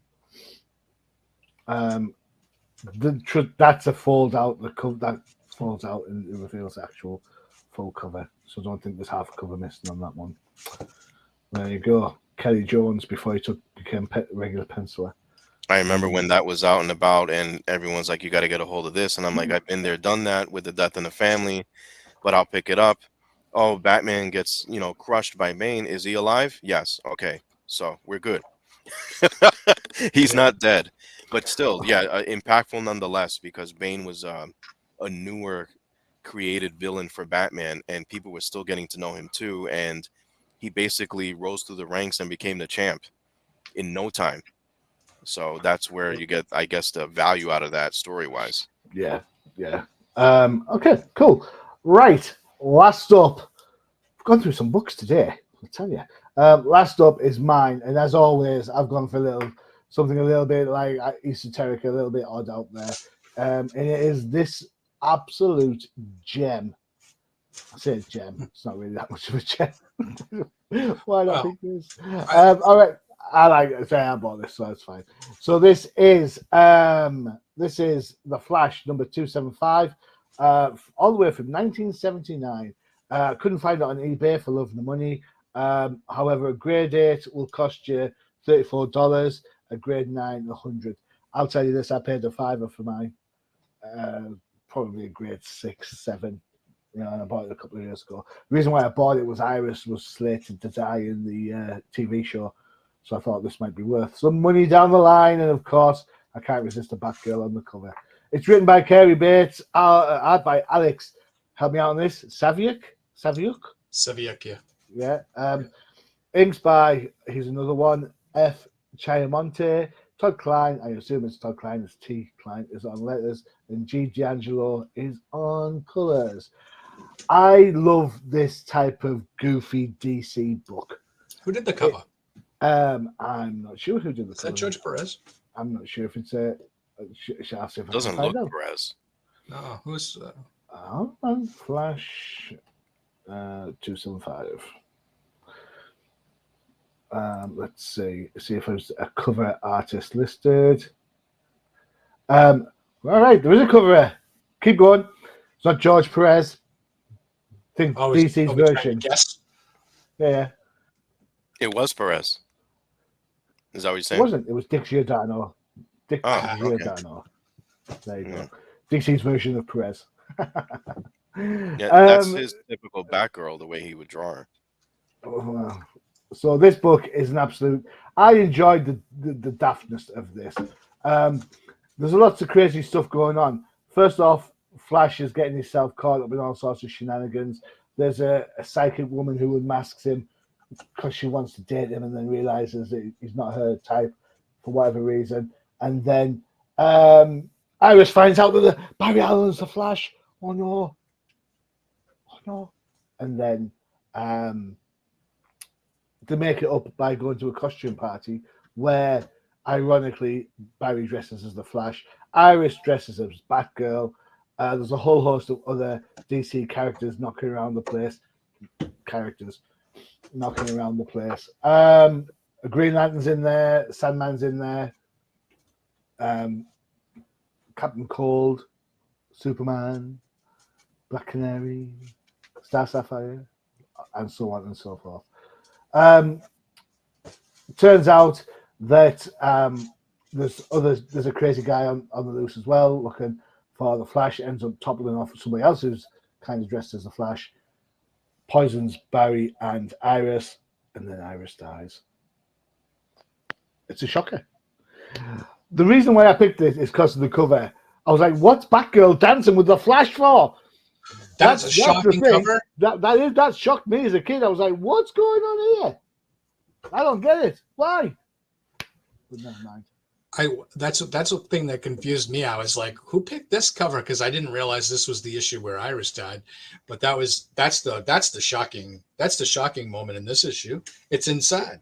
That's a fold out. The cover that folds out and it reveals the actual full cover. So I don't think there's half a cover missing on that one. There you go. Kelly Jones before he became regular penciler. I remember when that was out and about, and everyone's like, "You got to get a hold of this," and I'm like, "I've been there, done that with the Death in the Family, but I'll pick it up." Oh, Batman gets crushed by Bane. Is he alive? Yes. Okay, so we're good. He's not dead, but still, yeah, impactful nonetheless because Bane was a newer created villain for Batman, and people were still getting to know him too, and he basically rose through the ranks and became the champ in no time. So that's where you get, I guess, the value out of that story-wise. Yeah. Okay, cool. Right. Last up, I've gone through some books today, I'll tell you. Last up is mine, and as always, I've gone for something a little bit like esoteric, a little bit odd out there. And it is this absolute gem. I say gem. It's not really that much of a gem. Why not think this? All right. I bought this, so that's fine. So this is The Flash number 275, all the way from 1979. Couldn't find it on eBay for love and money. However, a grade 8 will cost you $34. A grade 9, $100. I'll tell you this: I paid a $5 for mine. Probably a grade 6, 7. And I bought it a couple of years ago. The reason why I bought it was Iris was slated to die in the TV show, so I thought this might be worth some money down the line. And of course, I can't resist a Batgirl on the cover. It's written by Carey Bates, art by Alex. Help me out on this. Saviuk, yeah. Inks by, here's another one, F. Chiamonte. Todd Klein, I assume it's Todd Klein, it's T. Klein, is on letters, and G. D'Angelo is on colors. I love this type of goofy DC book. Who did the cover? I'm not sure who did the Is cover. that George Perez? I'm not sure if it's a. Shall I see if I Doesn't can find look out? Perez. No, who's? Flash 275. Let's see if there's a cover artist listed. All right, there is a cover. Keep going. It's not George Perez. I think DC's version. Yes. Yeah. It was Perez. Is that what you're It saying? wasn't. It was Dick Giordano. Giordano. There you go. DC's version of Perez. Yeah, that's his typical Batgirl, the way he would draw her. So this book is an absolute. I enjoyed the daftness of this. There's lots of crazy stuff going on. First off, Flash is getting himself caught up in all sorts of shenanigans. There's a psychic woman who unmasks him because she wants to date him and then realizes that he's not her type for whatever reason. And then Iris finds out that Barry Allen's the Flash. Oh no. And then they make it up by going to a costume party where, ironically, Barry dresses as the Flash, Iris dresses as Batgirl. There's a whole host of other DC characters knocking around the place. A Green Lantern's in there, Sandman's in there, Captain Cold, Superman, Black Canary, Star Sapphire, and so on and so forth. Turns out that there's a crazy guy on the loose as well, looking for the Flash, ends up toppling off somebody else who's kind of dressed as the Flash, poisons Barry and Iris, and then Iris dies. It's a shocker. The reason why I picked it is because of the cover. I was like, what's Batgirl dancing with the Flash for? That's a shocking cover. That shocked me as a kid. I was like, what's going on here? I don't get it. Why? But never mind. That's a thing that confused me. I was like, who picked this cover? Because I didn't realize this was the issue where Iris died. But that's the shocking moment in this issue. It's inside.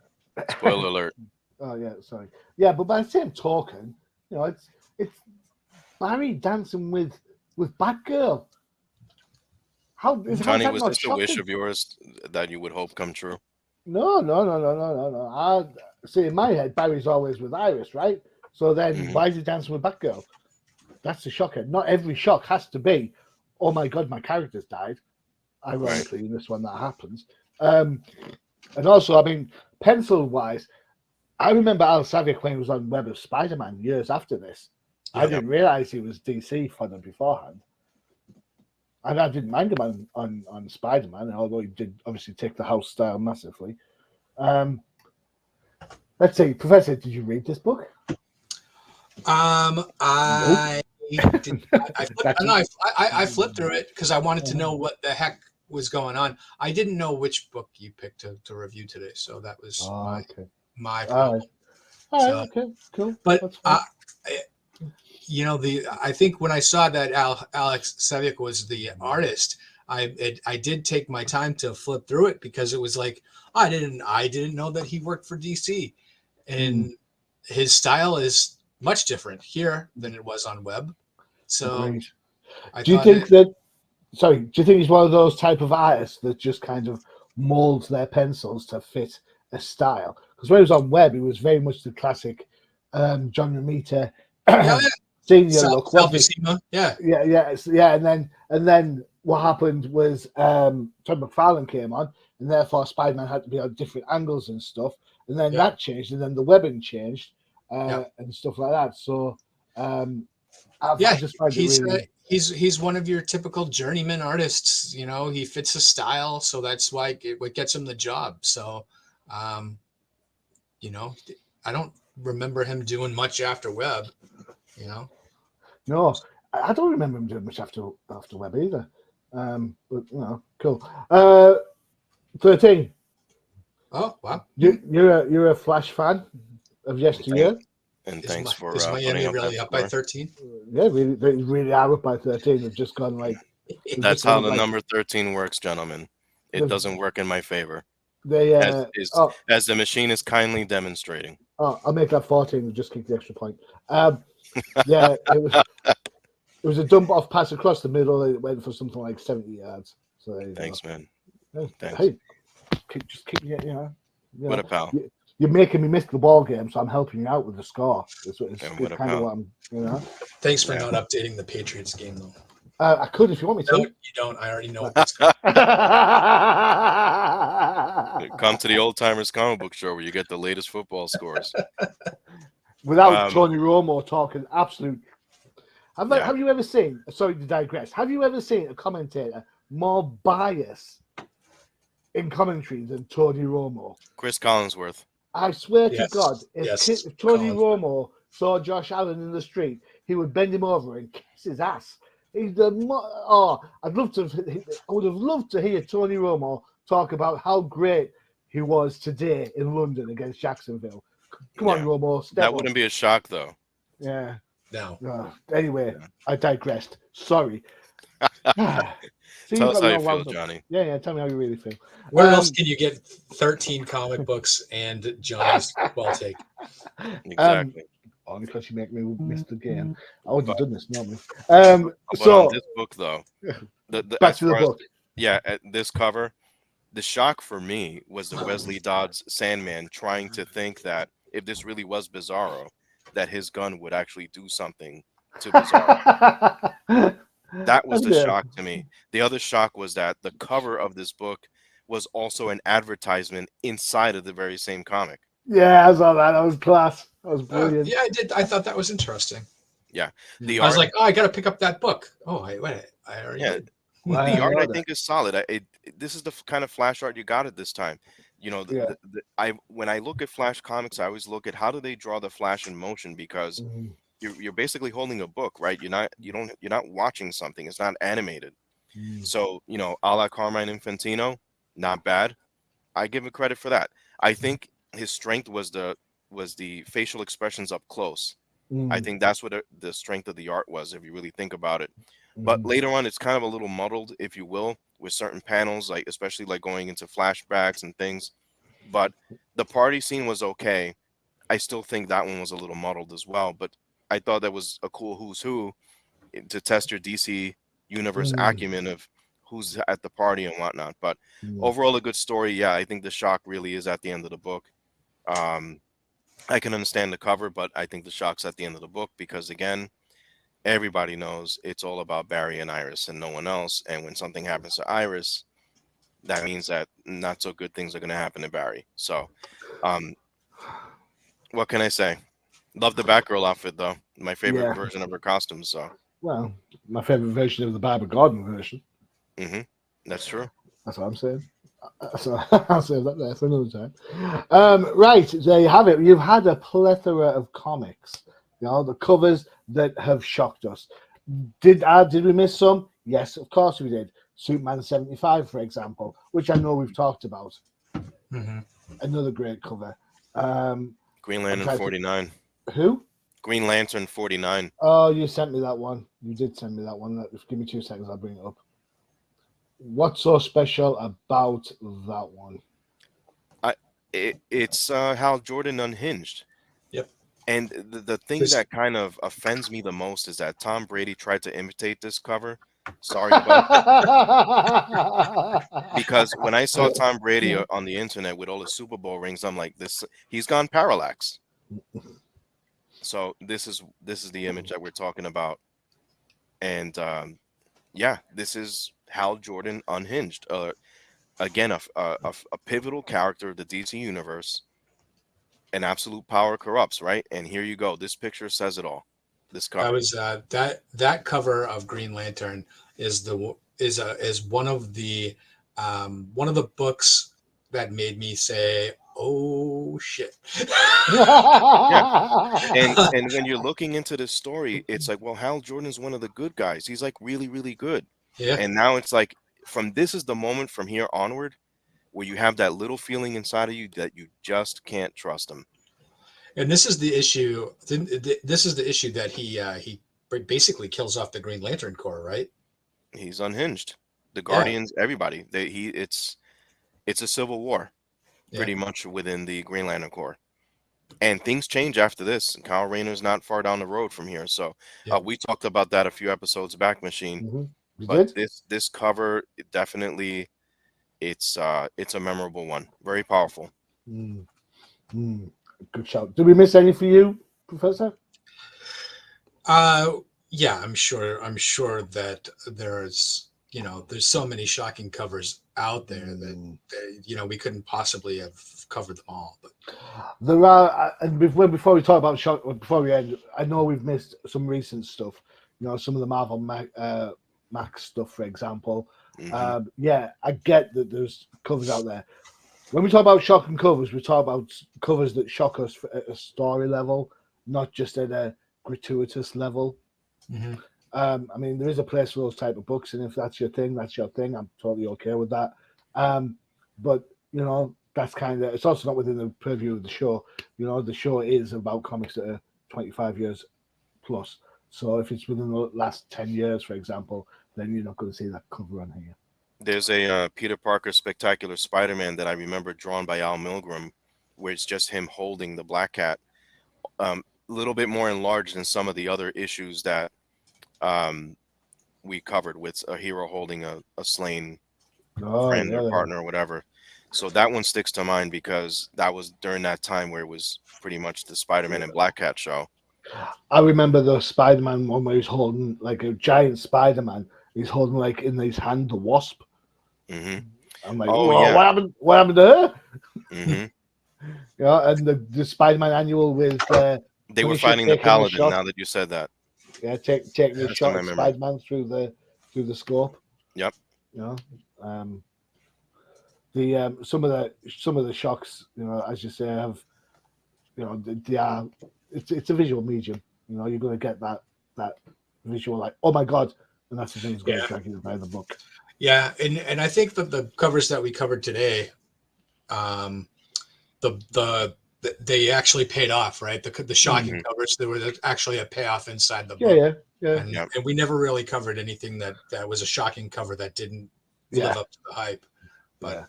Spoiler alert. Oh yeah, sorry. Yeah, but by the same token, it's Barry dancing with Batgirl. Johnny, was this a wish of yours that you would hope come true? No. I see, in my head, Barry's always with Iris, right? So then, why is he dancing with Batgirl? That's the shocker. Not every shock has to be, oh my god, my character's died. Ironically, in this one that happens. And also, I mean, pencil-wise, I remember Al Saviuk when he was on Web of Spider-Man years after this. I didn't realize he was DC for them beforehand. And I didn't mind him on Spider-Man, although he did obviously take the house style massively. Let's see, Professor, did you read this book? I flipped through it because I wanted to know what the heck was going on. I didn't know which book you picked to review today, so that was my problem. All So, right, okay, cool. but That's fine. I think when I saw that Alex Saviuk was the artist, I did take my time to flip through it because it was like I didn't know that he worked for DC, and his style is much different here than it was on web. So Agreed. I Do you thought think that? Sorry, do you think he's one of those type of artists that just kind of molds their pencils to fit a style? Because when he was on web, he was very much the classic John Romita senior look, wasn't he? Yeah. And then what happened was Todd McFarlane came on, and therefore Spider-Man had to be on different angles and stuff. And then that changed, and then the webbing changed and stuff like that. So I just find it really. He's one of your typical journeyman artists. You know, he fits a style, so that's why what gets him the job. So, you know, I don't remember him doing much after web. You know, no, I don't remember him doing much after web either. But you know, cool. 13. Oh wow, you're a Flash fan of yesteryear. And thanks for is Miami really up by 13? Yeah, they really are up by 13. They've just gone like. That's how the number 13 works, gentlemen. It doesn't work in my favor. As the machine is kindly demonstrating. Oh, I'll make that 14 and just kick the extra point. Yeah, it was a dump off pass across the middle. It went for something like 70 yards. So thanks, man. Thanks. Hey, just keep me, What a pal. You're making me miss the ball game, so I'm helping you out with the score. It's kind of what I'm, Thanks for not updating the Patriots game, though. I could if you want me to. No, you don't. I already know what's going on. Come to the Ol'Timers comic book show where you get the latest football scores. Without Tony Romo talking absolute. Have you ever seen? Sorry to digress. Have you ever seen a commentator more biased in commentary than Tony Romo? Chris Collinsworth. I swear to God, if Tony Romo saw Josh Allen in the street, he would bend him over and kiss his ass. I would have loved to hear Tony Romo talk about how great he was today in London against Jacksonville. Come on, Romo. That wouldn't be a shock, though. Yeah. No. Anyway, I digressed. Sorry. Tell us how you feel, Johnny. Yeah. Tell me how you really feel. Where else can you get 13 comic books and Johnny's football take? Exactly. Only because you make me miss the game. I would have done this normally. So on this book, though, back to the book. At this cover, the shock for me was the Wesley Dodds Sandman trying to think that if this really was Bizarro, that his gun would actually do something to Bizarro. That was the shock to me. The other shock was that the cover of this book was also an advertisement inside of the very same comic. Yeah, I saw that. That was class. That was brilliant. Yeah, I did. I thought that was interesting. Yeah. I was like, I got to pick up that book. Oh, I already did. The art, I think, is solid. This is the kind of Flash art you got at this time. You know, when I look at Flash comics, I always look at how do they draw the Flash in motion, because you're basically holding a book, right? You're not watching something. It's not animated. So, you know, a la Carmine Infantino, not bad. I give him credit for that. I think his strength was the facial expressions up close. I think that's what the strength of the art was, if you really think about it. But later on, it's kind of a little muddled, if you will, with certain panels, like especially like going into flashbacks and things. But the party scene was okay. I still think that one was a little muddled as well. But I thought that was a cool who's who to test your DC universe acumen of who's at the party and whatnot. But overall, a good story. Yeah, I think the shock really is at the end of the book. I can understand the cover, but I think the shock's at the end of the book because, again, everybody knows it's all about Barry and Iris and no one else. And when something happens to Iris, that means that not so good things are going to happen to Barry. So, what can I say? Love the Batgirl outfit, though. My favorite version of her costume. So, well, my favorite version of the Barbara Gordon version. That's true. That's what I'm saying. So I'll save that there for another time. Right, there you have it. You've had a plethora of comics. You know, the covers that have shocked us. Did we miss some? Yes, of course we did. Superman 75, for example, which I know we've talked about. Mm-hmm. Another great cover. Green Lantern 49. Who? Green Lantern 49. Oh, you sent me that one. You did send me that one. Give me 2 seconds. I'll bring it up. What's so special about that one? It's Hal Jordan unhinged. Yep. And the thing that kind of offends me the most is that Tom Brady tried to imitate this cover. Sorry, bud. Because when I saw Tom Brady on the internet with all the Super Bowl rings, I'm like, he's gone parallax. So this is the image that we're talking about. And yeah, this is Hal Jordan unhinged. Again, a pivotal character of the DC universe. And absolute power corrupts, right? And here you go. This picture says it all. This cover. I was that cover of Green Lantern is one of the books that made me say, "Oh shit." Yeah. And when you're looking into this story, it's like, well, Hal Jordan's one of the good guys. He's like really, really good. Yeah. And now it's like this is the moment from here onward where you have that little feeling inside of you that you just can't trust him. And this is the issue. This is the issue that he basically kills off the Green Lantern Corps, right? He's unhinged. The Guardians, everybody. It's a civil war, pretty much within the Green Lantern Corps. And things change after this. And Kyle Rayner's not far down the road from here. So we talked about that a few episodes back, Machine. Mm-hmm. But this cover definitely it's a memorable one. Very powerful. Good shout. Did we miss any for you, Professor? Yeah, I'm sure that there's so many shocking covers out there that we couldn't possibly have covered them all. But there are, and before we talk about shock, before we end, I know we've missed some recent stuff. Some of the Marvel Max stuff, for example. Mm-hmm. Yeah, I get that there's covers out there. When we talk about shocking covers, we talk about covers that shock us at a story level, not just at a gratuitous level. Mm-hmm. I mean, there is a place for those type of books, and if that's your thing, that's your thing. I'm totally okay with that. But that's kind of, it's also not within the purview of the show. The show is about comics that are 25 years plus. So if it's within the last 10 years, for example, then you're not going to see that cover on here. There's a Peter Parker Spectacular Spider-Man that I remember drawn by Al Milgrom, where it's just him holding the Black Cat, a little bit more enlarged than some of the other issues that we covered, with a hero holding a slain friend or partner or whatever. So that one sticks to mind because that was during that time where it was pretty much the Spider-Man and Black Cat show. I remember the Spider-Man one where he's holding like a giant Spider-Man. He's holding like in his hand the Wasp. Mm-hmm. I'm like, what happened? What happened to her? Mm-hmm. And the Spider-Man annual with they were fighting the Paladin. Now that you said that, taking a shot at Spider-Man through the scope. Yep. Some of the shocks, as you say, have, they are. It's a visual medium. You're going to get that visual, like, oh my god, and that's the thing that's going to drag you to buy the book. Yeah, and I think that the covers that we covered today, they actually paid off, right? The shocking covers, there was actually a payoff inside the book. Yeah. And we never really covered anything that was a shocking cover that didn't live up to the hype. But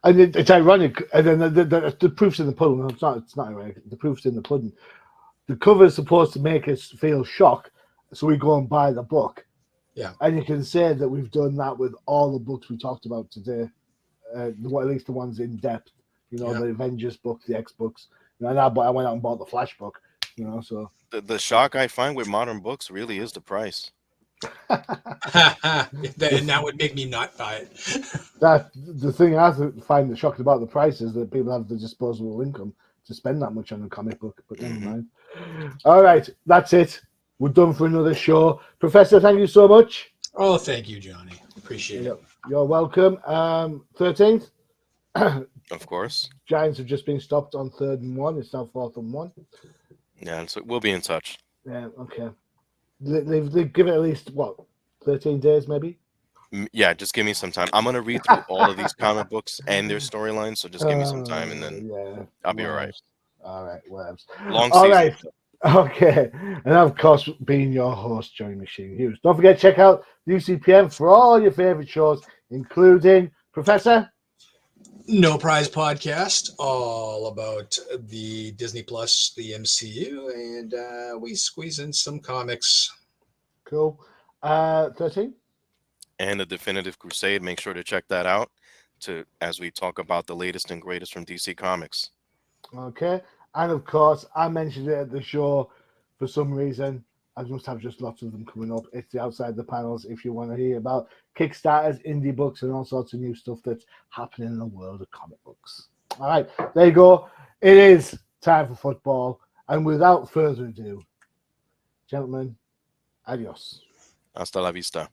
and it's ironic, and then the proof's in the pudding. No, it's not ironic. The proof's in the pudding. The cover is supposed to make us feel shock, so we go and buy the book. Yeah, and you can say that we've done that with all the books we talked about today, at least the ones in depth. The Avengers book, the X books. I went out and bought the Flash book. So the shock I find with modern books really is the price. And that would make me not buy it. That the thing I find the shock about the price is that people have the disposable income to spend that much on a comic book. But never mind. All right, that's it. We're done for another show. Professor, thank you so much. Oh, thank you, Johnny. Appreciate it. You're welcome. 13th. Of course. Giants have just been stopped on 3rd and 1. It's now 4th and 1. Yeah, so we'll be in touch. Yeah, okay. They've given it at least, 13 days maybe? Yeah, just give me some time. I'm gonna read through all of these comic books and their storylines, so just give me some time, and then Yeah. I'll be all right. All right, whatevs. Long All season. right. Okay. And of course, being your host, Johnny Machine Hughes. Don't forget to check out UCPM for all your favorite shows, including Professor. No Prize Podcast, all about the Disney Plus, the MCU, and we squeeze in some comics. Cool. 13. And the Definitive Crusade. Make sure to check that out as we talk about the latest and greatest from DC Comics. Okay. And of course, I mentioned it at the show for some reason. I must have just lots of them coming up. It's the Outside the Panels if you want to hear about Kickstarters, indie books, and all sorts of new stuff that's happening in the world of comic books. All right, there you go. It is time for football. And without further ado, gentlemen, adios. Hasta la vista.